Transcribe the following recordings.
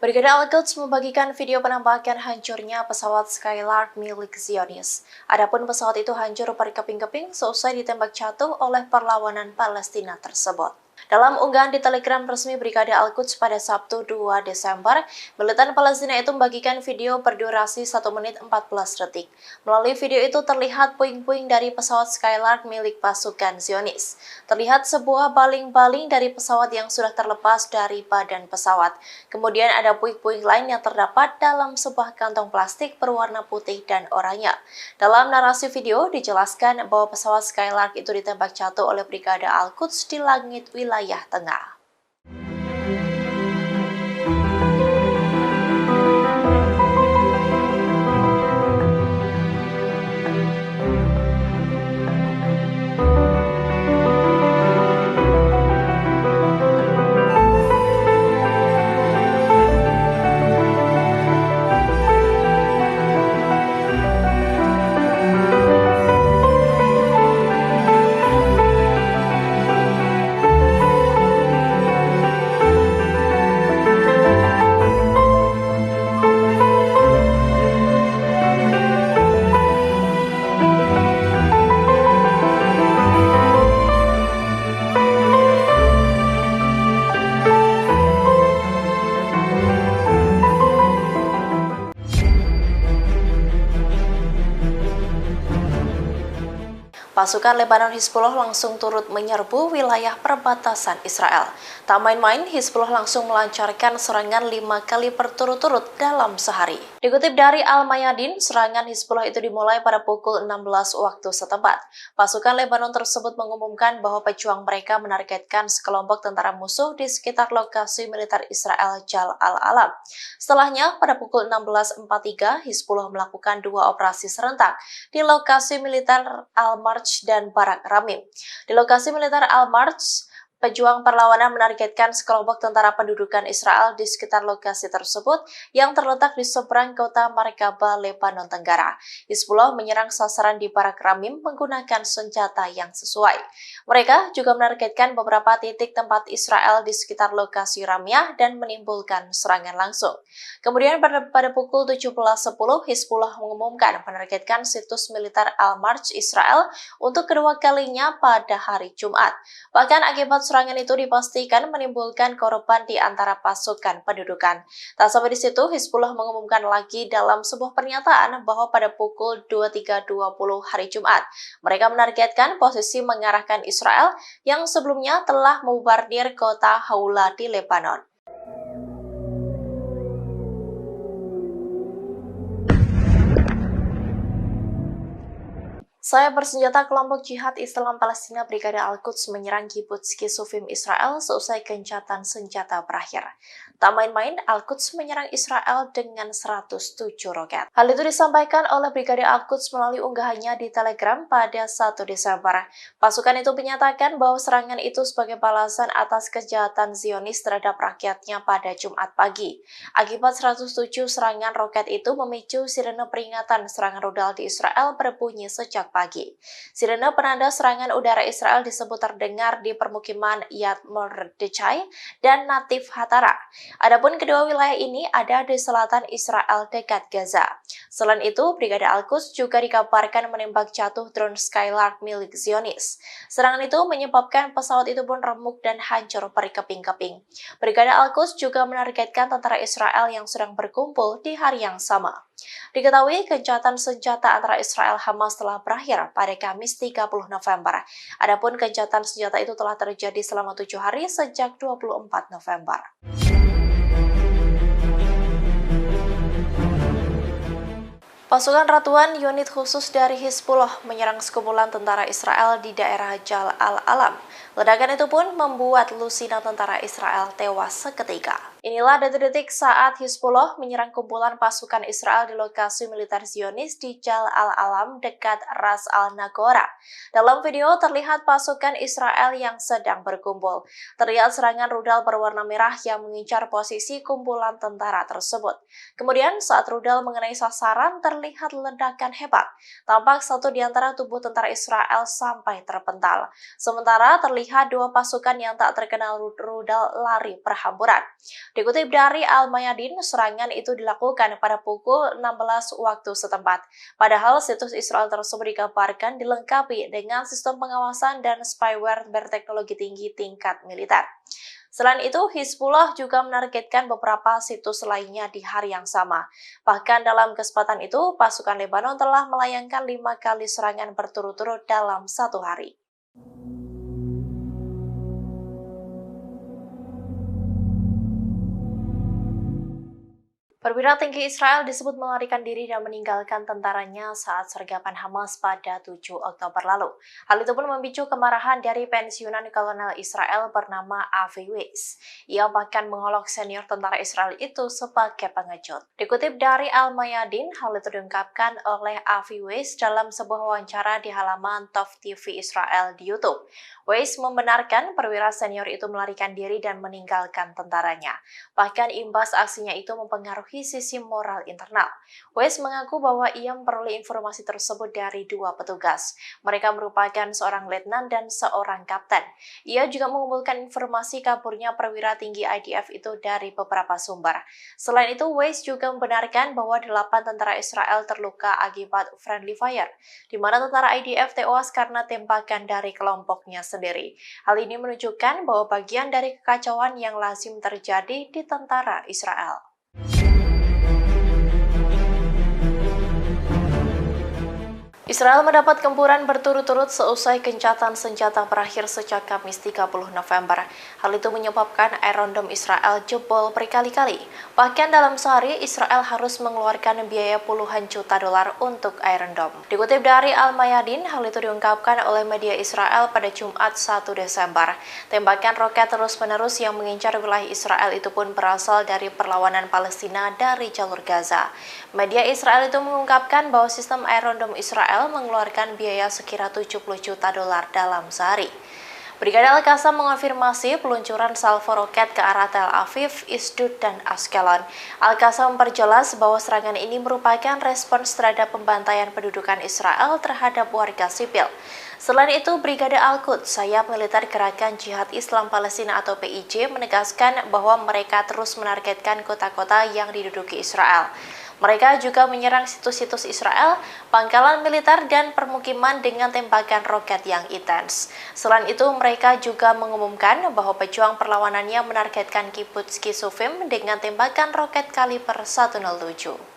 Brigade Al-Quds membagikan video penampakan hancurnya pesawat Skylark milik Zionis. Adapun pesawat itu hancur berkeping-keping seusai ditembak jatuh oleh perlawanan Palestina tersebut. Dalam unggahan di Telegram resmi Brigade Al-Quds pada Sabtu 2 Desember, militan Palestina itu membagikan video berdurasi 1 menit 14 detik. Melalui video itu terlihat puing-puing dari pesawat Skylark milik pasukan Zionis. Terlihat sebuah baling-baling dari pesawat yang sudah terlepas dari badan pesawat. Kemudian ada puing-puing lain yang terdapat dalam sebuah kantong plastik berwarna putih dan oranye. Dalam narasi video dijelaskan bahwa pesawat Skylark itu ditembak jatuh oleh Brigade Al-Quds di langit wilayah tengah. Pasukan Lebanon Hizbullah langsung turut menyerbu wilayah perbatasan Israel. Tak main-main, Hizbullah langsung melancarkan serangan 5 kali berturut-turut dalam sehari. Dikutip dari Al-Mayadin, serangan Hizbullah itu dimulai pada pukul 16 waktu setempat. Pasukan Lebanon tersebut mengumumkan bahwa pejuang mereka menargetkan sekelompok tentara musuh di sekitar lokasi militer Israel Jal Al-Alam. Setelahnya, pada pukul 16.43, Hizbullah melakukan 2 operasi serentak di lokasi militer Al-Marj dan Barak Ramim. Di lokasi militer Al-Marj, pejuang perlawanan menargetkan sekelompok tentara pendudukan Israel di sekitar lokasi tersebut yang terletak di seberang kota Merkaba, Lebanon Tenggara. Hizbullah menyerang sasaran di Barak Ramim menggunakan senjata yang sesuai. Mereka juga menargetkan beberapa titik tempat Israel di sekitar lokasi Ramyah dan menimbulkan serangan langsung. Kemudian pada pukul 17.10, Hizbullah mengumumkan menargetkan situs militer Al-Marj Israel untuk kedua kalinya pada hari Jumat. Bahkan akibat serangan itu dipastikan menimbulkan korban di antara pasukan pendudukan. Tak sampai di situ, Hizbullah mengumumkan lagi dalam sebuah pernyataan bahwa pada pukul 23.20 hari Jumat, mereka menargetkan posisi mengarahkan Israel yang sebelumnya telah membombardir kota Haula di Lebanon. Sayap bersenjata kelompok jihad Islam Palestina Brigade Al-Quds menyerang kibbutz Kisufim Israel seusai gencatan senjata berakhir. Tak main-main, Al-Quds menyerang Israel dengan 107 roket. Hal itu disampaikan oleh Brigade Al-Quds melalui unggahannya di Telegram pada 1 Desember. Pasukan itu menyatakan bahwa serangan itu sebagai balasan atas kejahatan Zionis terhadap rakyatnya pada Jumat pagi. Akibat 107 serangan roket itu memicu sirene peringatan serangan rudal di Israel berbunyi sejak pagi. Sirene penanda serangan udara Israel disebut terdengar di permukiman Yad Mordechai dan Natif Hatara. Adapun kedua wilayah ini ada di selatan Israel dekat Gaza. Selain itu, Brigade Al-Quds juga dikabarkan menembak jatuh drone Skylark milik Zionis. Serangan itu menyebabkan pesawat itu pun remuk dan hancur berkeping-keping. Brigade Al-Quds juga menargetkan tentara Israel yang sedang berkumpul di hari yang sama. Diketahui gencatan senjata antara Israel Hamas telah berakhir pada Kamis 30 November. Adapun gencatan senjata itu telah terjadi selama 7 hari sejak 24 November. Pasukan Ratuan unit khusus dari Hizbullah menyerang sekumpulan tentara Israel di daerah Jal Al-Alam. Ledakan itu pun membuat lusinan tentara Israel tewas seketika. Inilah detik-detik saat Hizbullah menyerang kumpulan pasukan Israel di lokasi militer Zionis di Jal Al-Alam dekat Ras Al-Nagora. Dalam video terlihat pasukan Israel yang sedang berkumpul. Terlihat serangan rudal berwarna merah yang mengincar posisi kumpulan tentara tersebut. Kemudian saat rudal mengenai sasaran terlihat ledakan hebat. Tampak satu di antara tubuh tentara Israel sampai terpental. Sementara terlihat dua pasukan yang tak terkenal rudal lari perhamburan. Dikutip dari Al-Mayadin, serangan itu dilakukan pada pukul 16 waktu setempat. Padahal situs Israel tersebut dikabarkan dilengkapi dengan sistem pengawasan dan spyware berteknologi tinggi tingkat militer. Selain itu, Hizbullah juga menargetkan beberapa situs lainnya di hari yang sama. Bahkan dalam kesempatan itu, pasukan Lebanon telah melayangkan 5 kali serangan berturut-turut dalam satu hari. Perwira tinggi Israel disebut melarikan diri dan meninggalkan tentaranya saat sergapan Hamas pada 7 Oktober lalu. Hal itu pun memicu kemarahan dari pensiunan kolonel Israel bernama Avi Weiss. Ia bahkan mengolok senior tentara Israel itu sebagai pengecut. Dikutip dari Al-Mayadin, hal itu diungkapkan oleh Avi Weiss dalam sebuah wawancara di halaman Tov TV Israel di YouTube. Weiss membenarkan perwira senior itu melarikan diri dan meninggalkan tentaranya. Bahkan imbas aksinya itu mempengaruhi sisi moral internal. Weiss mengaku bahwa ia memperoleh informasi tersebut dari dua petugas. Mereka merupakan seorang letnan dan seorang kapten. Ia juga mengumpulkan informasi kaburnya perwira tinggi IDF itu dari beberapa sumber. Selain itu, Weiss juga membenarkan bahwa 8 tentara Israel terluka akibat friendly fire, di mana tentara IDF tewas karena tembakan dari kelompoknya sendiri. Hal ini menunjukkan bahwa bagian dari kekacauan yang lazim terjadi di tentara Israel. Israel mendapat gempuran berturut-turut seusai gencatan senjata berakhir sejak Kamis 30 November. Hal itu menyebabkan Iron Dome Israel jebol berkali-kali. Bahkan dalam sehari, Israel harus mengeluarkan biaya puluhan juta dolar untuk Iron Dome. Dikutip dari Al-Mayadin, hal itu diungkapkan oleh media Israel pada Jumat 1 Desember. Tembakan roket terus-menerus yang mengincar wilayah Israel itu pun berasal dari perlawanan Palestina dari jalur Gaza. Media Israel itu mengungkapkan bahwa sistem Iron Dome Israel mengeluarkan biaya sekira 70 juta dolar dalam sehari. Brigade Al-Qassam mengonfirmasi peluncuran salvo roket ke arah Tel Aviv, Ashdod, dan Ashkelon. Al-Qassam memperjelas bahwa serangan ini merupakan respons terhadap pembantaian pendudukan Israel terhadap warga sipil. Selain itu, Brigade Al-Quds, sayap militer Gerakan Jihad Islam Palestina atau PIJ, menegaskan bahwa mereka terus menargetkan kota-kota yang diduduki Israel. Mereka juga menyerang situs-situs Israel, pangkalan militer, dan permukiman dengan tembakan roket yang intens. Selain itu, mereka juga mengumumkan bahwa pejuang perlawanannya menargetkan kibbutz Kisufim dengan tembakan roket kaliber 107.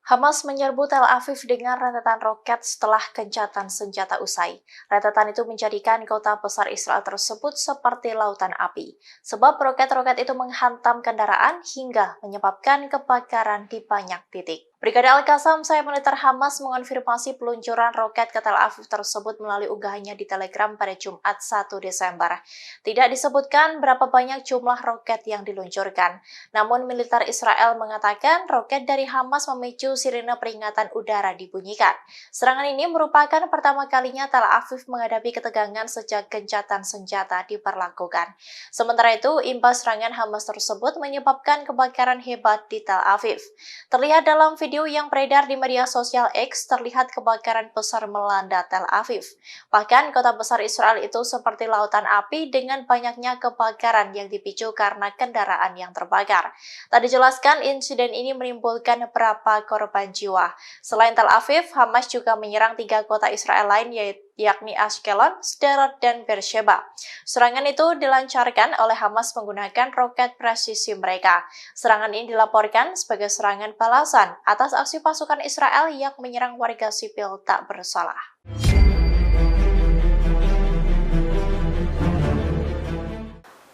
Hamas menyerbu Tel Aviv dengan rentetan roket setelah gencatan senjata usai. Rentetan itu menjadikan kota besar Israel tersebut seperti lautan api, sebab roket-roket itu menghantam kendaraan hingga menyebabkan kebakaran di banyak titik. Brigade Al-Qassam, sayap militer Hamas, mengonfirmasi peluncuran roket ke Tel Aviv tersebut melalui unggahannya di Telegram pada Jumat 1 Desember. Tidak disebutkan berapa banyak jumlah roket yang diluncurkan. Namun militer Israel mengatakan roket dari Hamas memicu sirine peringatan udara dibunyikan. Serangan ini merupakan pertama kalinya Tel Aviv menghadapi ketegangan sejak gencatan senjata diberlakukan. Sementara itu, imbas serangan Hamas tersebut menyebabkan kebakaran hebat di Tel Aviv. Terlihat dalam video yang beredar di media sosial X, terlihat kebakaran besar melanda Tel Aviv. Bahkan kota besar Israel itu seperti lautan api dengan banyaknya kebakaran yang dipicu karena kendaraan yang terbakar. Tak dijelaskan insiden ini menimbulkan berapa korban jiwa. Selain Tel Aviv, Hamas juga menyerang 3 kota Israel lain yakni Ashkelon, Sderot, dan Beersheba. Serangan itu dilancarkan oleh Hamas menggunakan roket presisi mereka. Serangan ini dilaporkan sebagai serangan balasan atas aksi pasukan Israel yang menyerang warga sipil tak bersalah.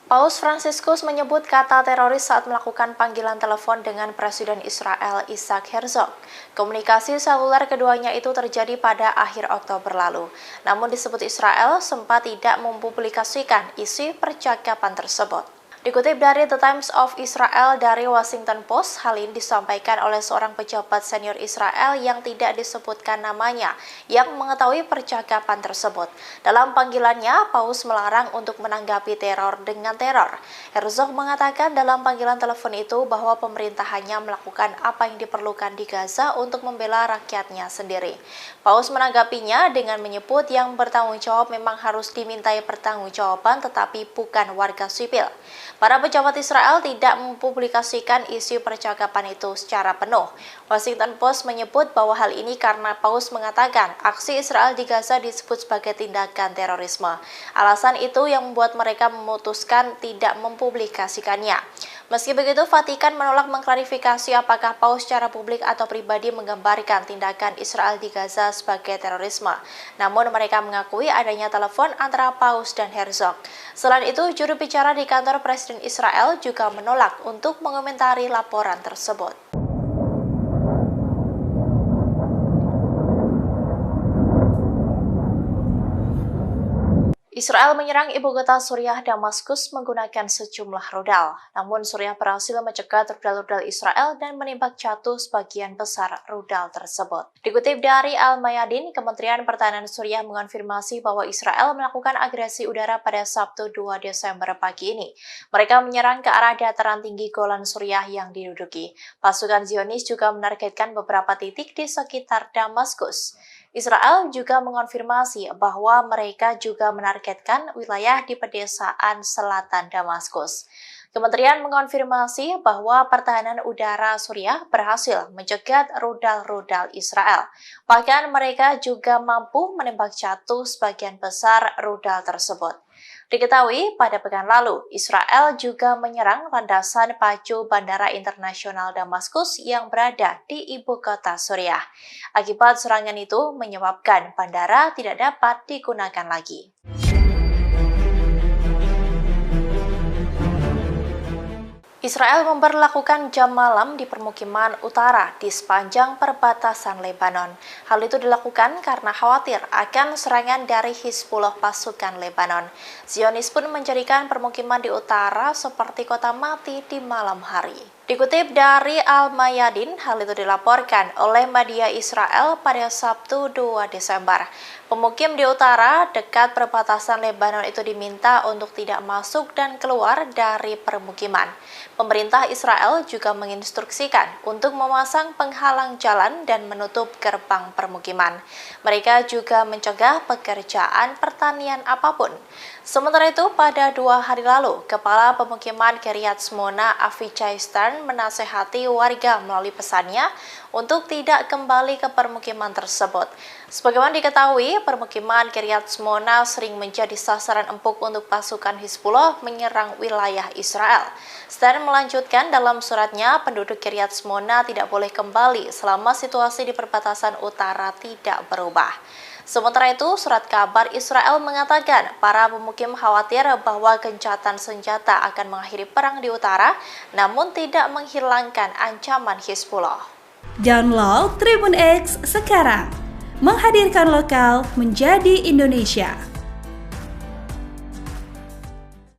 Paus Fransiskus menyebut kata teroris saat melakukan panggilan telepon dengan Presiden Israel Isaac Herzog. Komunikasi seluler keduanya itu terjadi pada akhir Oktober lalu. Namun disebut Israel sempat tidak mempublikasikan isi percakapan tersebut. Dikutip dari The Times of Israel dari Washington Post, hal ini disampaikan oleh seorang pejabat senior Israel yang tidak disebutkan namanya yang mengetahui percakapan tersebut. Dalam panggilannya, Paus melarang untuk menanggapi teror dengan teror. Herzog mengatakan dalam panggilan telepon itu bahwa pemerintah hanya melakukan apa yang diperlukan di Gaza untuk membela rakyatnya sendiri. Paus menanggapinya dengan menyebut yang bertanggung jawab memang harus dimintai pertanggungjawaban tetapi bukan warga sipil. Para pejabat Israel tidak mempublikasikan isi percakapan itu secara penuh. Washington Post menyebut bahwa hal ini karena Paus mengatakan aksi Israel di Gaza disebut sebagai tindakan terorisme. Alasan itu yang membuat mereka memutuskan tidak mempublikasikannya. Meski begitu, Vatikan menolak mengklarifikasi apakah Paus secara publik atau pribadi menggambarkan tindakan Israel di Gaza sebagai terorisme. Namun mereka mengakui adanya telepon antara Paus dan Herzog. Selain itu, juru bicara di kantor Presiden Israel juga menolak untuk mengomentari laporan tersebut. Israel menyerang ibu kota Suriah Damaskus menggunakan sejumlah rudal. Namun Suriah berhasil mencegat rudal-rudal Israel dan menembak jatuh sebagian besar rudal tersebut. Dikutip dari Al-Mayadin, Kementerian Pertahanan Suriah mengonfirmasi bahwa Israel melakukan agresi udara pada Sabtu 2 Desember pagi ini. Mereka menyerang ke arah dataran tinggi Golan Suriah yang diduduki. Pasukan Zionis juga menargetkan beberapa titik di sekitar Damaskus. Israel juga mengonfirmasi bahwa mereka juga menargetkan wilayah di pedesaan selatan Damaskus. Kementerian mengonfirmasi bahwa pertahanan udara Suriah berhasil mencegat rudal-rudal Israel. Bahkan mereka juga mampu menembak jatuh sebagian besar rudal tersebut. Diketahui pada pekan lalu, Israel juga menyerang landasan pacu Bandara Internasional Damaskus yang berada di ibu kota Suriah. Akibat serangan itu menyebabkan bandara tidak dapat digunakan lagi. Israel memberlakukan jam malam di permukiman utara di sepanjang perbatasan Lebanon. Hal itu dilakukan karena khawatir akan serangan dari Hizbullah pasukan Lebanon. Zionis pun menjadikan permukiman di utara seperti kota mati di malam hari. Dikutip dari Al-Mayadin, hal itu dilaporkan oleh media Israel pada Sabtu 2 Desember. Pemukim di utara dekat perbatasan Lebanon itu diminta untuk tidak masuk dan keluar dari permukiman. Pemerintah Israel juga menginstruksikan untuk memasang penghalang jalan dan menutup gerbang permukiman. Mereka juga mencegah pekerjaan pertanian apapun. Sementara itu, pada 2 hari lalu, Kepala Pemukiman Kiryat Shmona Avichai Stern menasehati warga melalui pesannya untuk tidak kembali ke permukiman tersebut. Sebagaimana diketahui, permukiman Kiryat Shmona sering menjadi sasaran empuk untuk pasukan Hizbullah menyerang wilayah Israel. Stern melanjutkan dalam suratnya, penduduk Kiryat Shmona tidak boleh kembali selama situasi di perbatasan utara tidak berubah. Sementara itu, surat kabar Israel mengatakan para pemukim khawatir bahwa gencatan senjata akan mengakhiri perang di utara, namun tidak menghilangkan ancaman Hizbullah. Download Tribun X sekarang, menghadirkan lokal menjadi Indonesia.